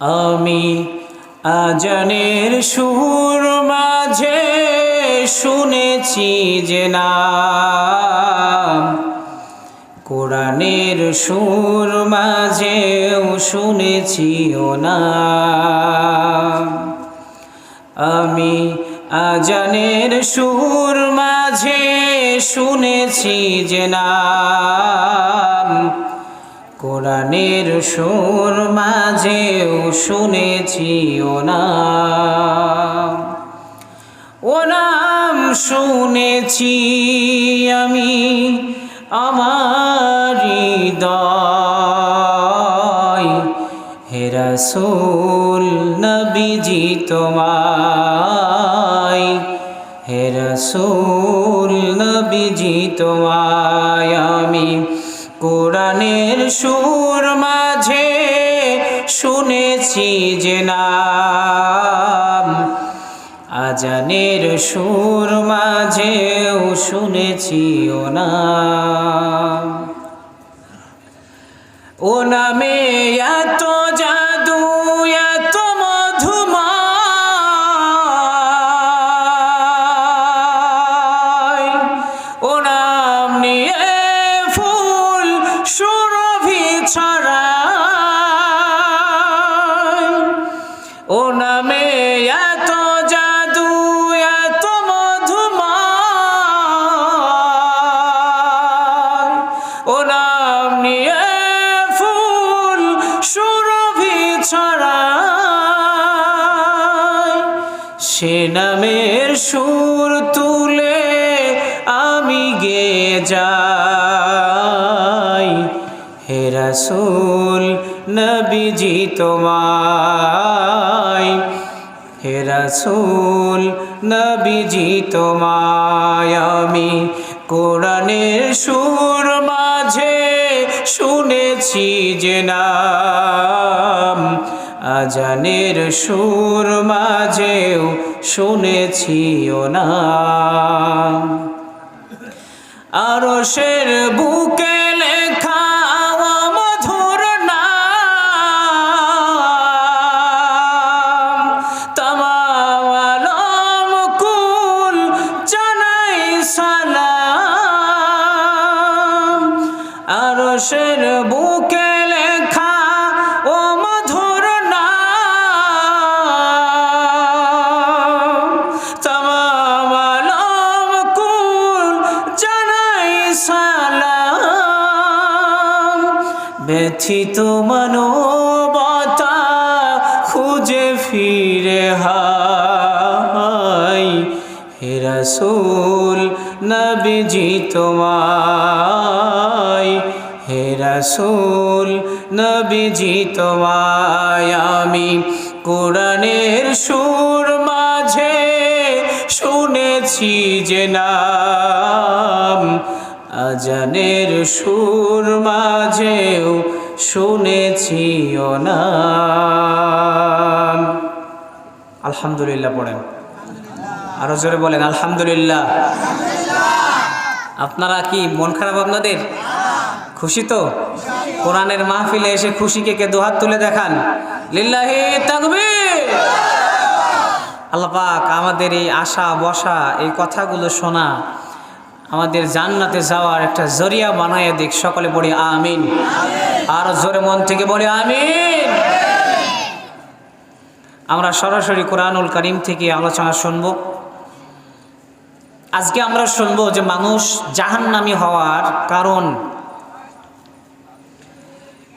আমি আজানের সুর মাঝে শুনেছি যে নাম, কোরআনের সুর মাঝেও শুনেছি ও নাম। আমি আজানের সুর মাঝে শুনেছি যে নাম, কোরআনের সুর মাঝেও শুনেছি ও নাম। ও নাম শুনেছি আমি আমার হৃদয়, হে রাসূল নবীজি তোমায়, হে রাসূল নবীজি তোমায়। আমি কোরআনের সুর মাঝে শুনেছি যে নাম, আজানের সুর মাঝেও শুনেছি ও নাম। ও নামে এত জাদু এত মধুময়, ও নাম নিয়ে ফুল সুরভি ছড়ায়। ও নামে এত জাদু এত মধুময়, ও নাম নিয়ে ফুল সুরভি ছড়ায়। সে নামের সুর তুলে আমি গেয়ে যাই, হে রাসূল নবীজি তোমায়, হে রাসূল নবীজি তোমায়। আমি কোরআনের সুর মাঝে শুনেছি যে নাম, আজানের সুর মাঝেও শুনেছি ও নাম। আরশের বুকে লেখা মধুর নাম, তামাম আলম কুল জানাই সালাম। আরশের বুকে লেখা ও মধুর নাম, তামাম আলম কুল জানাই সালাম। ব্যথিত মানবতা খুঁজে ফিরে হায়, হে রাসূল নবীজি তোমায়, হে রাসূল নবীজি তোমায়। আমি কোরআনের সুর মাঝে শুনেছি যে নাম, আজানের সুর মাঝেও শুনেছি ও নাম। আলহামদুলিল্লাহ পড়েন, আরো জোরে বলেন আলহামদুলিল্লাহ। আপনারা কি মন খারাপ আপনাদের? খুশি তো? কোরআনের মাহফিলে এসে খুশিকে কে দুহাত তুলে দেখান, লিল্লাহি তাকবীর। আল্লাহ পাক আমাদের এই আশা বসা এই কথাগুলো শোনা আমাদের জান্নাতে যাওয়ার একটা জরিয়া বানায় দিক। সকলে বলি আমিন। আর জোরে মন থেকে বলি আমিন। আমরা সরাসরি কোরআনুল কারীম থেকে আলোচনা শুনব। আজকে আমরা শুনবো যে মানুষ জাহান্নামী হওয়ার কারণ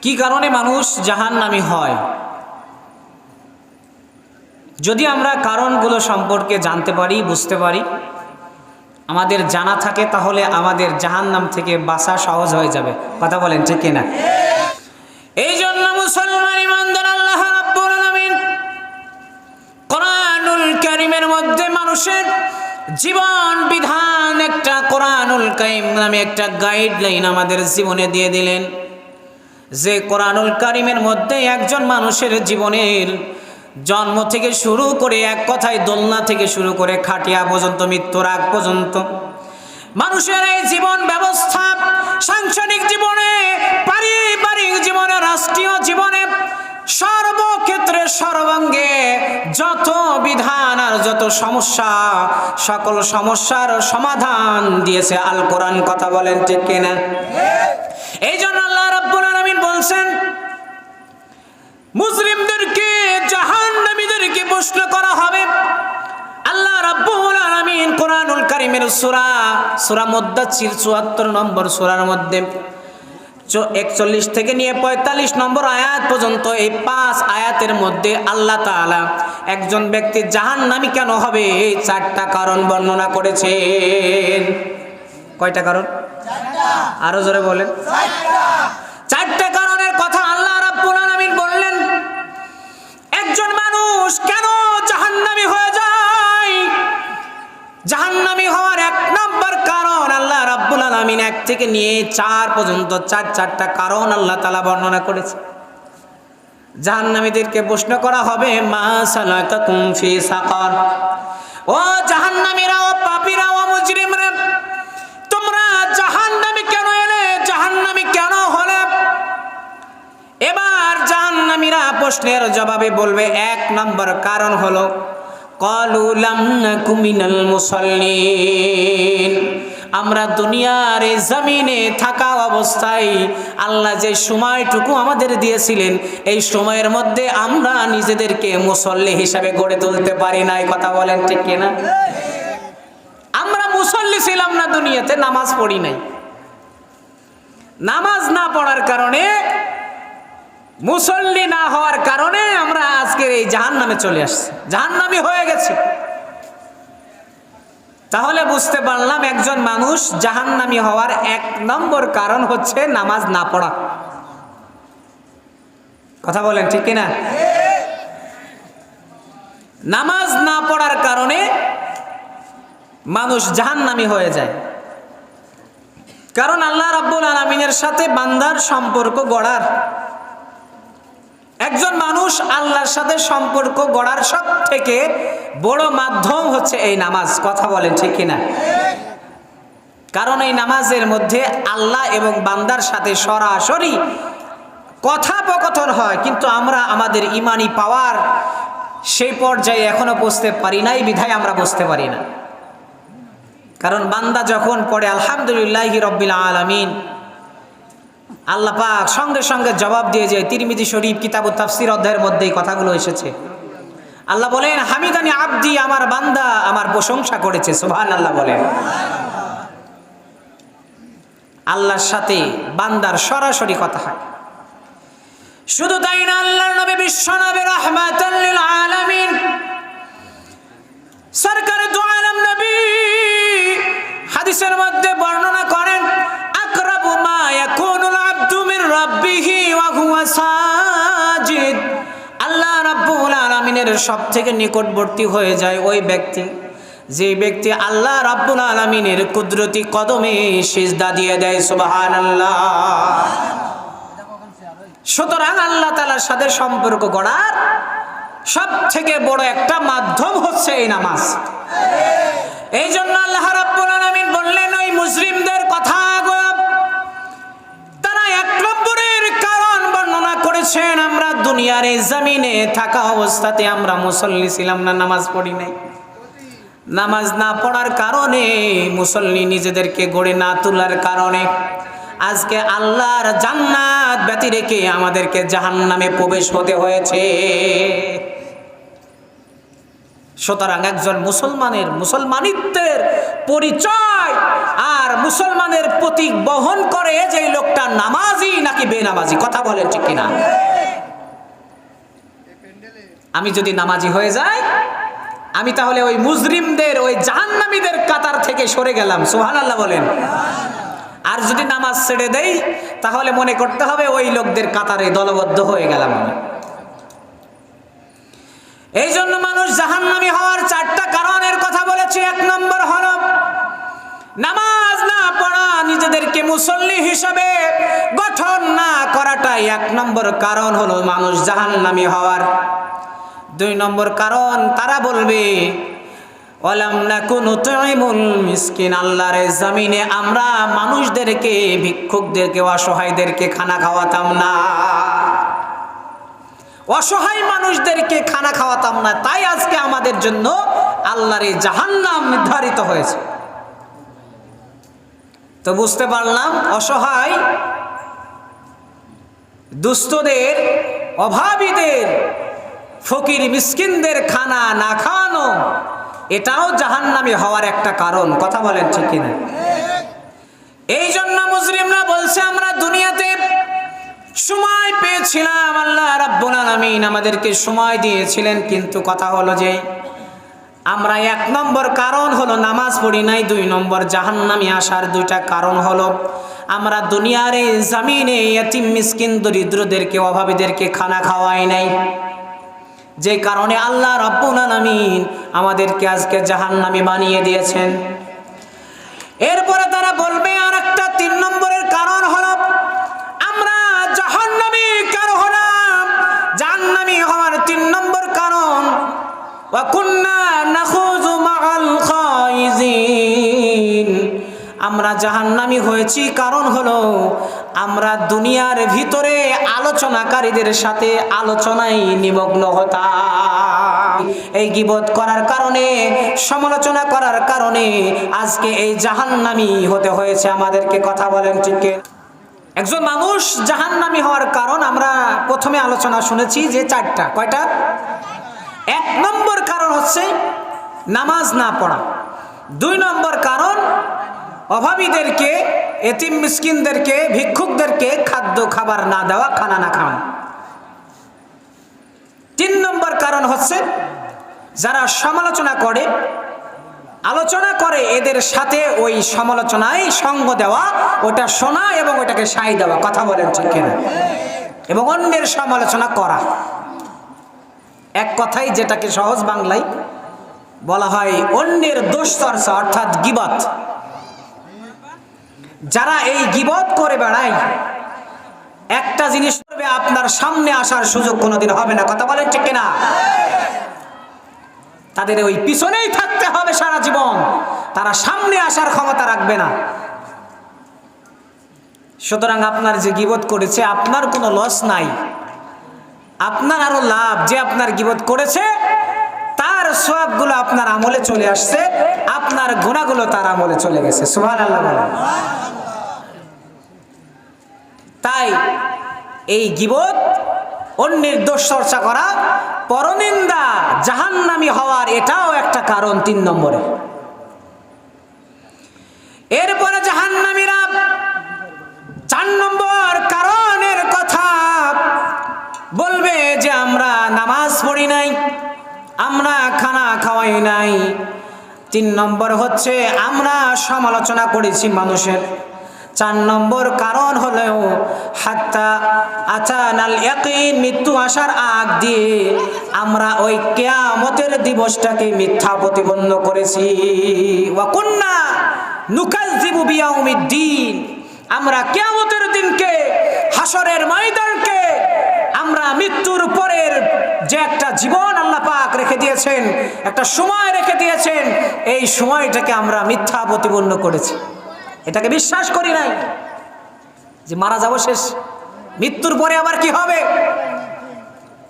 কি, কারণে মানুষ জাহান্নামী হয়। যদি আমরা কারণগুলো সম্পর্কে জানতে পারি, বুঝতে পারি, আমাদের জানা থাকে, তাহলে আমাদের জাহান্নাম থেকে বাঁচা সহজ হয়ে যাবে। কথা বলেন ঠিক কিনা? এই জন্য মুসলমান ইমানদার আল্লাহ রাব্বুল আলামিন কোরআনুল কারীমের মধ্যে মানুষের জীবন বিধান একটা কোরআনুল কারীম নামে একটা গাইডলাইন আমাদের জীবনে দিয়ে দিলেন, যে কোরআনুল কারীমের মধ্যে একজন মানুষের জীবনের জন্ম থেকে শুরু করে, এক কথায় দোলনা থেকে শুরু করে খাটিয়া পর্যন্ত, মৃত্যুর আগ পর্যন্ত মানুষের এই জীবন ব্যবস্থা সাংসারিক জীবনে, পারিবারিক জীবনে, রাষ্ট্রীয় জীবনে, সর্বক্ষেত্রে সর্বাঙ্গে যত বিধান আর যত সমস্যা, সকল সমস্যার সমাধান দিয়েছে আল কোরআন। কথা বলেন ঠিক কিনা? এই জন্য আল্লাহ রাব্বুল আলামিন বলছেন, মুসলিমদেরকে জাহান্নামীদেরকে প্রশ্ন করা হবে। আল্লাহ রাব্বুল আলামিন কোরআনুল কারীমের সূরা মুদ্দাসসির ৭৪ নম্বর সূরার মধ্যে 41 থেকে নিয়ে 45 নম্বর আয়াত পর্যন্ত এই 5 আয়াতের মধ্যে আল্লাহ তাআলা একজন ব্যক্তি জাহান্নামী কেন হবে এই 4টা কারণ বর্ণনা করেছেন। কয়টা কারণ? 4টা। আরো জোরে বলেন। 4টা কারণের কথা আল্লাহ রাব্বুল আলামিন বললেন। একজন মানুষ কেন জাহান্নামী হয়ে যায়? জাহান্নামী হওয়ার 1 নম্বর কারণ আল্লাহ রাব্বুল আলামিন 1 থেকে নিয়ে 4 পর্যন্ত 4টা কারণ আল্লাহ তাআলা বর্ণনা করেছে। জাহান্নামীদেরকে প্রশ্ন করা হবে, মা সালাকাকুম ফি সাকার। ও জাহান্নামীরা, ও পাপীরা, ও মুজরিমরা, তোমরা জাহান্নামে কেন এলে? জাহান্নামী কেন হলে? এবার জাহান্নামীরা প্রশ্নের জবাবে বলবে 1 নম্বর কারণ হলো, ক্বালু লাম নাকু মিনাল মুসাল্লিন। আমরা দুনিয়ার এই জমিনে থাকা অবস্থায় আল্লাহ যে সময়টুকু আমাদের দিয়েছিলেন, এই সময়ের মধ্যে আমরা নিজেদেরকে মুসল্লি হিসাবে গড়ে তুলতে পারি নাই। কথা বলেন ঠিক কিনা? আমরা মুসল্লি ছিলাম না, দুনিয়াতে নামাজ পড়ি নাই। নামাজ না পড়ার কারণে, মুসল্লি না হওয়ার কারণে আমরা আজকে এই জাহান্নামে চলে আসছি, জাহান্নামী হয়ে গেছি। তাহলে বুঝতে পারলাম একজন মানুষ জাহান্নামী হওয়ার 1 নম্বর কারণ হচ্ছে নামাজ না পড়া। কথা বলেন ঠিক কিনা? নামাজ না পড়ার কারণে মানুষ জাহান্নামী হয়ে যায়। কারণ আল্লাহ রাব্বুল আলামিনের সাথে বান্দার সম্পর্ক গড়ার, একজন মানুষ আল্লাহর সাথে সম্পর্ক গড়ার সবথেকে বড় মাধ্যম হচ্ছে এই নামাজ। কথা বলেন ঠিক কিনা? কারণ এই নামাজের মধ্যে আল্লাহ এবং বান্দার সাথে সরাসরি কথোপকথন হয়, কিন্তু আমরা আমাদের ইমানি পাওয়ার সেই পর্যায়ে এখনো পৌঁছতে পারি নাই, বিধায় আমরা বুঝতে পারি না। কারণ বান্দা যখন পড়ে আলহামদুলিল্লাহি রাব্বিল আলামিন, আল্লাহ পাক সঙ্গে সঙ্গে জবাব দিয়ে যায়। তিরমিজি শরীফ কিতাবুত তাফসীর অধ্যায়ের মধ্যে এই কথাগুলো এসেছে। আল্লাহ বলেন, হামিদানি আব্দি, আমার বান্দা আমার প্রশংসা করেছে। সুবহানাল্লাহ বলেন। আল্লাহর সাথে বান্দার সরাসরি কথা হয়। শুধু তাই না, আল্লাহর নবী বিশ্ব নবী রাহমাতাল লিল আলামিন সরকারে দু আলম নবী হাদিসের মধ্যে বর্ণনা করেন, আকরাবু মা ইয়াকুনুল আবদু মির রাব্বিহি ওয়া হুয়া সাজিদ। আল্লাহ রাব্বুল আলামিনের সবথেকে নিকটবর্তী হয়ে যায় ওই ব্যক্তি, যে ব্যক্তি আল্লাহ রাব্বুল আলামিনের কুদরতি কদমে সিজদা দিয়ে দেয়। সুবহানাল্লাহ। সুতরাং আল্লাহ তাআলার সাথে সম্পর্ক গড়ার সবথেকে বড় একটা মাধ্যম হচ্ছে এই নামাজ। এই জন্য আল্লাহ রাব্বুল আলামিন বললেন ওই মুসলিমদের কথা, তারা 1 নম্বরের কারণ বর্ণনা করেছেন, আমরা দুনিয়ার এই জমিনে থাকা অবস্থাতে আমরা মুসল্লি ছিলাম না, নামাজ পড়ি নাই। নামাজ না পড়ার কারণে, মুসল্লি নিজেদেরকে গড়ে না তোলার কারণে আজকে আল্লাহর জান্নাত ব্যতি রেখে আমাদেরকে জাহান্নামে প্রবেশ হতে হয়েছে। সুতরাং একজন মুসলমানের মুসলমানিত্বের পরিচয় আর মুসলমানের প্রতীক বহন করে যে লোকটা নামাজি নাকি বেনামাজি। কথা বলেন ঠিক কিনা? আমি যদি নামাজি হয়ে যাই, আমি তাহলে ওই মুজরিমদের, ওই জাহান্নামীদের কাতার থেকে সরে গেলাম। সুবহানাল্লাহ বলেন। আর যদি নামাজ ছেড়ে দেই, তাহলে মনে করতে হবে ওই লোকদের কাতারে দলবদ্ধ হয়ে গেলাম আমি। এই জন্য মানুষ জাহান্নামী হওয়ার 4টা কারণের কথা বলেছি। 1 নম্বর হলো নামাজ না পড়া, নিজেদেরকে মুসল্লি হিসাবে গঠন না করাটাই 1 নম্বর কারণ হলো মানুষ জাহান্নামী হওয়ার। 2 নম্বর কারণ, তারা বলবে ওয়ালাম নাকু নুতঈমুল মিসকিন, আল্লাহর জমিনে আমরা মানুষদেরকে, ভিক্ষুকদেরকে, অসহায়দেরকে খানা খাওয়াতাম না। অসহায় মানুষদেরকে খানা খাওয়াতাম না, তাই আজকে আমাদের জন্য আল্লাহর এই জাহান্নাম নির্ধারিত হয়েছে। তো বুঝতে পারলাম অসহায় দুস্থদের, অভাবীদের, ফকির মিসকিনদের খানা না খাওয়ানো এটাও জাহান্নামী হওয়ার একটা কারণ। কথা বলেন ঠিক কিনা? এই জন্য মুসলিমরা বলছে আমরা দুনিয়াতে সময় পেয়েছিলাম, আল্লাহ রাব্বুল আলামিন আমাদেরকে সময় দিয়েছিলেন, কিন্তু কথা হলো যে আমরা 1 নম্বর কারণ হলো নামাজ পড়ি নাই, 2 নম্বর জাহান্নামে আসার 2টা কারণ হলো আমরা দুনিয়ার এই জমিনে ইয়তিম মিসকিন দরিদ্রদেরকে, অভাবীদেরকে খানা খাওয়াই নাই, যে কারণে আল্লাহ রাব্বুল আলামিন আমাদেরকে আজকে জাহান্নামী বানিয়ে দিয়েছেন। এরপরে তারা বলবে আর একটা 3 নম্বরের কারণ হলো আমরা জাহান্নামী কেন হলাম। জাহান্নামী হওয়ার 3 নম্বর কারণ ওয়া কুন্না নাখুযু মাআল খাইজিন, আমরা জাহান্নামী হয়েছি কারণ হলো আমরা দুনিয়ার ভিতরে আলোচনাকারীদের সাথে আলোচনায় নিমগ্ন হতাম। এই গীবত করার কারণে, সমালোচনা করার কারণে আজকে এই জাহান্নামী হতে হয়েছে আমাদেরকে। কথা বলেন ঠিক কি? একজন মানুষ জাহান্নামী হওয়ার কারণ আমরা প্রথমে আলোচনা শুনেছি যে 4টা। কয়টা? 1 নম্বর কারণ হচ্ছে নামাজ না পড়া। 2 নম্বর কারণ অভাবীদেরকে, এতিম মিসকিনদেরকে, ভিক্ষুকদেরকে খাদ্য খাবার না দেওয়া, খানা না খাওয়া। 3 নম্বর কারণ হচ্ছে যারা সমালোচনা করে, আলোচনা করে, এদের সাথে ওই সমালোচনায় সঙ্গ দেওয়া, ওটা শোনা এবং ওটাকে সায় দেওয়া। কথা বলেন ঠিক কিনা? এবং অন্যের সমালোচনা করা। এক কথাই যেটাকে সহজ বাংলায় বলা হয় অন্যের দোষ চর্চা, অর্থাৎ গীবত। যারা এই গীবত করে বেড়ায়, একটা জিনিস করবে, আপনার সামনে আসার সুযোগ কোনোদিন হবে না। কথা বলেন ঠিক কিনা? তাদের ওই পিছনেই থাকতে হবে সারা জীবন, তারা সামনে আসার ক্ষমতা রাখবে না। সুতরাং আপনার যে গীবত করেছে আপনার কোনো লস নাই, আপনার আরো লাভ। যে আপনার গীবত করেছে তার সওয়াবগুলো আপনার আমলে চলে আসছে, আপনার গুনাহগুলো তার আমলে চলে গেছে। সুবহানাল্লাহ বলেন। তাই এই গীবত, অন্যের দোষ চর্চা করা, পরনিন্দা, জাহান্নামী হওয়ার এটাও একটা কারণ 3 নম্বরে। এরপরে জাহান্নামীরা 4 নম্বর কারণের কথা বলবে যে আমরা নামাজ পড়ি নাই, আমরা খানা খাওয়াই নাই। 3 নম্বর হচ্ছে আমরা সমালোচনা করেছি মানুষের। 4 নম্বর কারণ হলো হাত্তা আতানাল ইয়াকিন, মৃত্যু আসার আগ দিয়ে আমরা ওই কিয়ামতের দিবসটাকে মিথ্যা প্রতিপন্ন করেছি। ওয়া কুন্না নুকাযযিবু বিয়াউমিদ্দিন, আমরা কিয়ামতের দিনকে, হাসরের ময়দানকে, আমরা মৃত্যুর পরের যে একটা জীবন আল্লাহ পাক রেখে দিয়েছেন, একটা সময় রেখে দিয়েছেন, এই সময়টাকে আমরা মিথ্যা প্রতিপন্ন করেছি। এটাকে বিশ্বাস করি নাই যে মারা যাবো, শেষ, মৃত্যুর পরে আবার কি হবে,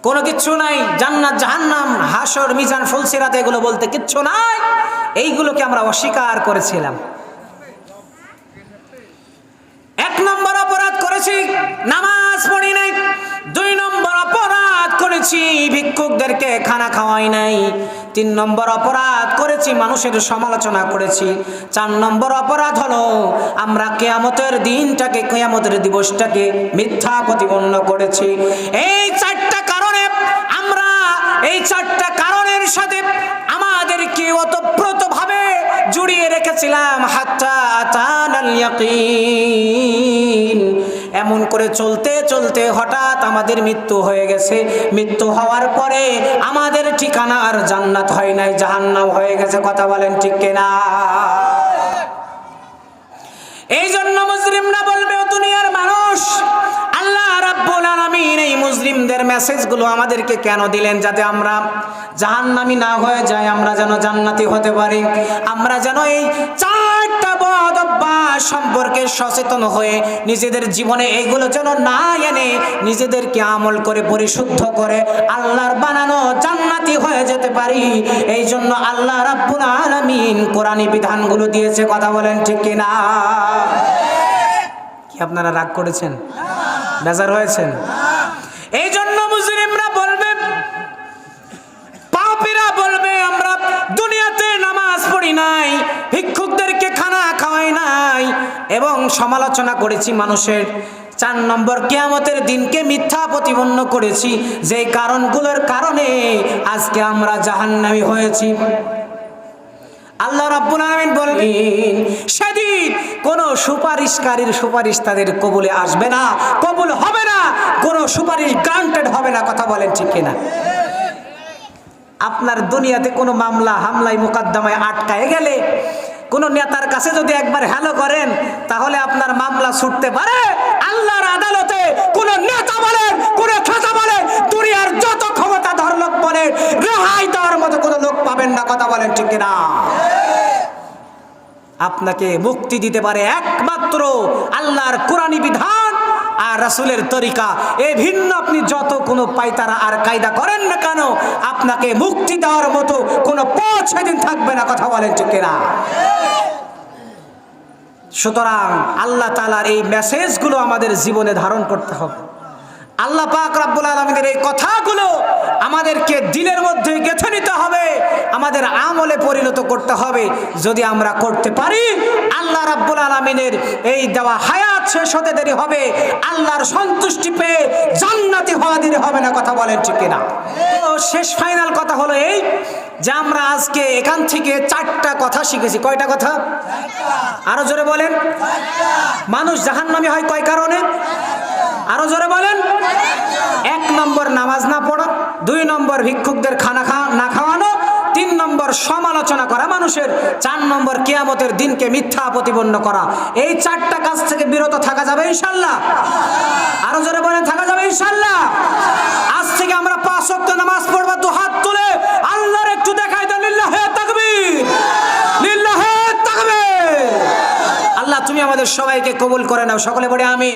কোনো কিচ্ছু নাই। জান্নাত, জাহান্নাম, হাসর, মিজান, ফুলসিরাত, এগুলো বলতে কিচ্ছু নাই। এইগুলোকে আমরা অস্বীকার করেছিলাম। 1 নম্বর অপরাধ করেছি, নামাজ পড়ি নাই। 2 নম্বর অপরাধ করেছি, ভিক্ষুকদেরকে খানা খাওয়াই নাই। 3 নম্বর অপরাধ করেছি, মানুষের সমালোচনা করেছি। 4 নম্বর অপরাধ হলো আমরা কিয়ামতের দিনটাকে, কিয়ামতের দিবসটাকে মিথ্যা প্রতিপন্ন করেছি। এই 4টা কারণে আমরা, এই 4টা কারণের সাথে আমাদেরকে ওতপ্রোতভাবে জড়িয়ে রেখেছিলাম। হাত্তা আতানাল ইয়াকিন, এমন করে চলতে চলতে হঠাৎ আমাদের মৃত্যু হয়ে গেছে। মৃত্যু হওয়ার পরে আমাদের ঠিকানা আর জান্নাত হয় নাই, জাহান্নাম হয়ে গেছে। কথা বলেন ঠিক কিনা? এই জন্য মুসলিমরা বলবে, ও দুনিয়ার মানুষ, আল্লাহ রাব্বুল আলামিন এই মুসলিমদের মেসেজগুলো আমাদেরকে কেন দিলেন? যাতে আমরা জাহান্নামী না হয়ে যাই, আমরা যেন জান্নাতি হতে পারি, আমরা যেন এই 4টা বদ অভ্যাস সম্পর্কে সচেতন হয়ে নিজেদের জীবনে এগুলো যেন না এনে নিজেদেরকে আমল করে পরিশুদ্ধ করে আল্লাহর বানানো জান্নাতি হয়ে যেতে পারি। এই জন্য আল্লাহ রাব্বুল আলামিন কোরআনী বিধানগুলো দিয়েছে। কথা বলেন ঠিক কিনা? কি আপনারা রাগ করেছেন? বেজার হয়েছেন? এই জন্য মুসলিমরা বলবে, পাপীরা বলবে, আমরা দুনিয়াতে নামাজ পড়ি নাই, ভিক্ষুকদেরকে খানা খাওয়াই নাই এবং সমালোচনা করেছি মানুষের। 4 নম্বর, কিয়ামতের দিনকে মিথ্যা প্রতিপন্ন করেছি, যে কারণগুলোর কারণে আজকে আমরা জাহান্নামী হয়েছি। আল্লাহ রাব্বুল আলামিন বলেন, সেদিন কোন সুপারিশকারীর সুপারিশ তাদের কবুলে আসবে না, কবুল হবে না, কোন সুপারিশ গ্রান্টেড হবে না। কথা বলেন ঠিক কিনা? আপনার দুনিয়াতে কোনো মামলা হামলায় মোকদ্দমায় আটকায় গেলে কোন নেতার কাছে যদি একবার হ্যালো করেন তাহলে আপনার মামলা ছুটতে পারে। আল্লাহর আদালতে কোন নেতা বলেন, কোন খেতা বলেন, দুনিয়ার যত ক্ষমতাধর লোক বলেন, রেহাই দেওয়ার মতো কোনো লোক পাবেন না। কথা বলেন ঠিক কিনা? আপনাকে মুক্তি দিতে পারে একমাত্র আল্লাহর কোরআনী বিধান আর রাসূলের তরিকা। এই ভিন্ন আপনি যত কোনো পায়তারা আর কায়দা করেন না কেন, আপনাকে মুক্তি দেওয়ার মতো কোনো পথ সেদিন থাকবে না। কথা বলেন ঠিক কিনা? সুতরাং আল্লাহ তাআলার এই মেসেজগুলো আমাদের জীবনে ধারণ করতে হবে। আল্লাহ পাক রব্বুল আলামিনের এই কথাগুলো আমাদেরকে দিলের মধ্যে গেঁথে নিতে হবে, আমাদের আমলে পরিণত করতে হবে। যদি আমরা করতে পারি, আল্লাহ রাব্বুল আলামিনের এই দেওয়া হায়াত শেষ হতে দেরি হবে, আল্লাহর সন্তুষ্টি পেয়ে জান্নাতি হওয়া দেরি হবে না। কথা বলেন ঠিক কিনা? তো শেষ ফাইনাল কথা হলো এই যে আমরা আজকে এখান থেকে 4টা কথা শিখেছি। কয়টা কথা? আরো জোরে বলেন। মানুষ জাহান্নামী হয় কয় কারণে? আরো জোরে বলেন। 1 নম্বর, নামাজ না পড়া। 2 নম্বর, ভিক্ষুকদের খানা না খাওয়ানো। 3 নম্বর, সমালোচনা করা মানুষের। 4 নম্বর, কিয়ামতের দিনকে মিথ্যা প্রতিপন্ন করা। এই 4টা কাজ থেকে বিরত থাকা যাবে ইনশাআল্লাহ। আরো জোরে বলেন, থাকা যাবে ইনশাআল্লাহ। আজ থেকে আমরা 5 ওয়াক্ত নামাজ পড়ব। 2 হাত তুলে আল্লাহর একটু দেখাই দেন, লিল্লাহি তাকবীর, লিল্লাহি তাকবীর। আল্লাহ তুমি আমাদের সবাইকে কবুল করে নাও। সকলে বলে আমিন।